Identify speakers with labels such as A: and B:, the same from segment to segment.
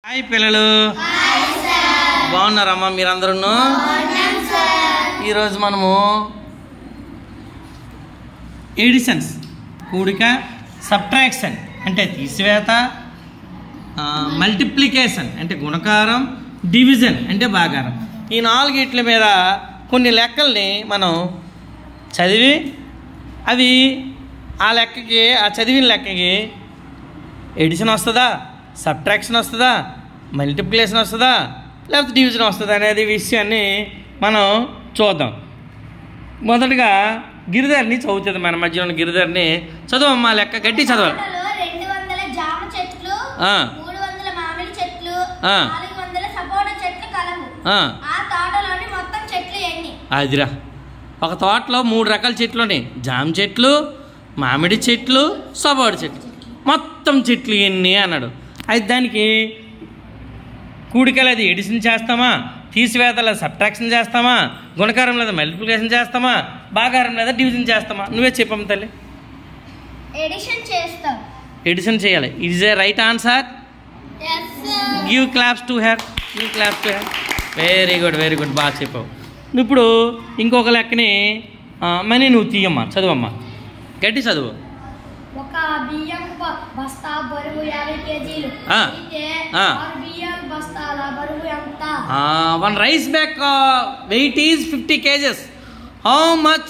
A: Hi పిల్లలు, బాగున్నారమ్మా మీరందరూ? ఈరోజు మనము ఎడిషన్స్, కూడిక, సబ్ట్రాక్షన్ అంటే తీసివేత, మల్టిప్లికేషన్ అంటే గుణకారం, డివిజన్ అంటే భాగారం, ఈ నాలుగిట్ల మీద కొన్ని లెక్కల్ని మనం చదివి అవి ఆ లెక్కకి, ఆ చదివిన లెక్కకి ఎడిషన్ వస్తుందా, సబ్ట్రాక్షన్ వస్తుందా, మల్టిప్లికేషన్ వస్తుందా, లేకపోతే డివిజన్ వస్తుందా అనేది విషయాన్ని మనం చూద్దాం. మొదటగా గిరిధర్ని చదువుతుంది, మన మధ్యలో ఉన్న గిరిధర్ని చదవమ్మా. లెక్క గట్టి చదవాలి.
B: 200 జామ చెట్లు, 300 మామిడి చెట్లు, 400 సపోటా చెట్లు కలవు. ఆ తోటలోని మొత్తం చెట్లు ఎన్ని?
A: అదిరా, ఒక తోటలో 3 రకాల చెట్లు ఉన్నాయి. జామ చెట్లు, మామిడి చెట్లు, సపోటా చెట్లు, మొత్తం చెట్లు ఎన్ని అన్నాడు. అయితే దానికి కూడికలు అది ఎడిషన్ చేస్తామా, తీసివేత లేదా సబ్ట్రాక్షన్ చేస్తామా, గుణకారం లేదా మల్టిప్లికేషన్ చేస్తామా, భాగారం లేదా డివిజన్ చేస్తామా? నువ్వే చెప్పమ్మ తల్లి.
B: ఎడిషన్ చేస్తాం.
A: ఎడిషన్ చేయాలి. It is a right answer. Give claps to her, give claps to her. Very good, very good, బాగా చెప్పావు. ఇప్పుడు ఇంకొక లెక్కని మనీ నువ్వు తీయమ్మా, చదువమ్మా, గట్టి చదువు.
B: ఒక బియ్యం బస్తా బరువు 50 కేజీలు. అయితే 6 బియ్యం బస్తాల బరువు ఎంత?
A: One rice bag weight is 50 kgs. How much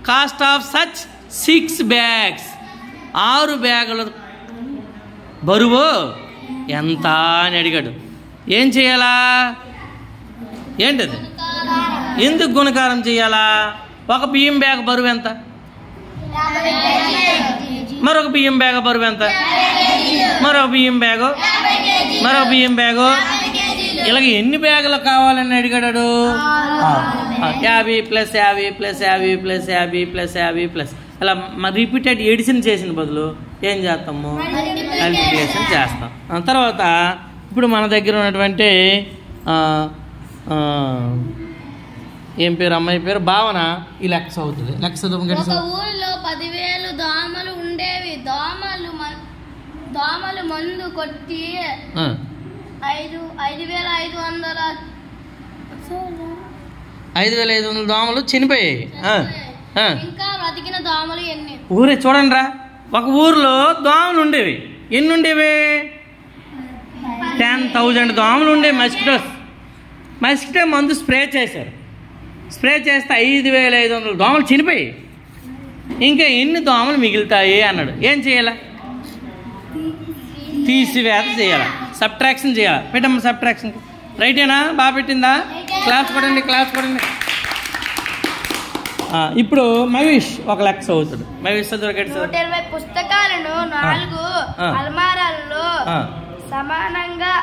A: cost of such 6 bags? 6 బ్యాగుల బరువు ఎంత అని అడిగాడు. ఏం చేయాలా? ఏంటది? ఎందుకు గుణకారం చేయాలా? ఒక బియ్యం బ్యాగ్ బరువు ఎంత? మరొక బియ్యం బ్యాగ్ బరువు ఎంత? మరొక బియ్యం బ్యాగు, మరొక బియ్యం బ్యాగు, ఇలాగ ఎన్ని బ్యాగులు కావాలని అడిగాడు. 50 + 50 + 50 + 50 + 50 ప్లస్ అలా రిపీటెడ్ ఎడిషన్ చేసిన బదులు ఏం చేస్తాము? మల్టిప్లికేషన్ చేస్తాం. తర్వాత ఇప్పుడు మన దగ్గర ఉన్నటువంటి ఏం పేరు, అమ్మాయి పేరు భావన, ఈ లెక్క చదువుతుంది. లెక్క చదువు.
B: ఒక ఊరిలో 10,000 దోమలు ఉండేవి. దోమలు మందు కొట్టి
A: 5,500 దోమలు చనిపోయాయి.
B: ఇంకా బతికిన దోమలు ఎన్ని?
A: ఊరే చూడండి రా, ఒక ఊర్లో దోమలు ఉండేవి. ఎన్ని ఉండేవి? 10,000 దోమలు ఉండేవి. మస్కిటో మందు స్ప్రే చేశారు. స్ప్రే చేస్తే 5,500 దోమలు చనిపోయాయి. ఇంకా ఎన్ని దోమలు మిగులుతాయి అన్నాడు. ఏం చేయాలా? తీసివేత చేయాలా, సబ్ట్రాక్షన్ చేయాలా. పెట్టమ్మా సబ్ట్రాక్షన్. రైటేనా? బాగా పెట్టిందా? క్లాస్ కొడండి, క్లాస్ కొడండి. ఇప్పుడు మహేష్ ఒక లెక్క చదువుతాడు. మహేష్ చదువు.
B: 120 పుస్తకాలను 4 అల్మారాల్లో సమానంగా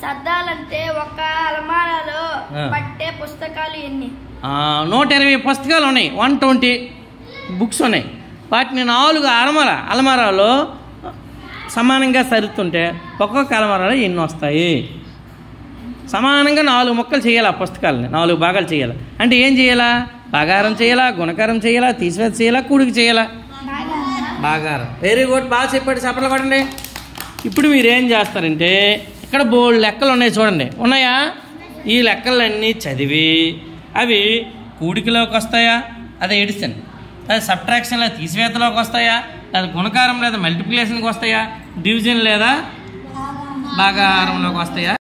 B: సర్దాలంటే ఒక అల్మారాలో పట్టే పుస్తకాలు ఎన్ని?
A: 120 పుస్తకాలు ఉన్నాయి. 120 బుక్స్ ఉన్నాయి. వాటిని 4 అల్మారాలో సమానంగా సరుతుంటే ఒక్కొక్క అల్మారాలో ఎన్ని వస్తాయి? సమానంగా 4 ముక్కలు చేయాలి. ఆ పుస్తకాలని 4 భాగాలు చేయాలి. అంటే ఏం చేయాలా? భాగారం చేయాలా, గుణకారం చేయాలా, తీసివేత చేయాలా, కూడిక చేయాలా? భాగారం. వెరీ గుడ్, బాగా చెప్పాడు. చెప్పలు కొట్టండి. ఇప్పుడు మీరు ఏం చేస్తారంటే ఇక్కడ బోల్డ్ లెక్కలు ఉన్నాయి చూడండి. ఉన్నాయా? ఈ లెక్కలన్నీ చదివి అవి కూడికలోకి వస్తాయా, అదే ఎడిషన్, అదే సబ్ట్రాక్షన్ లేదా తీసివేతలోకి వస్తాయా, లేదా గుణకారం లేదా మల్టిప్లికేషన్కి వస్తాయా, డివిజన్ లేదా భాగారంలోకి వస్తాయా?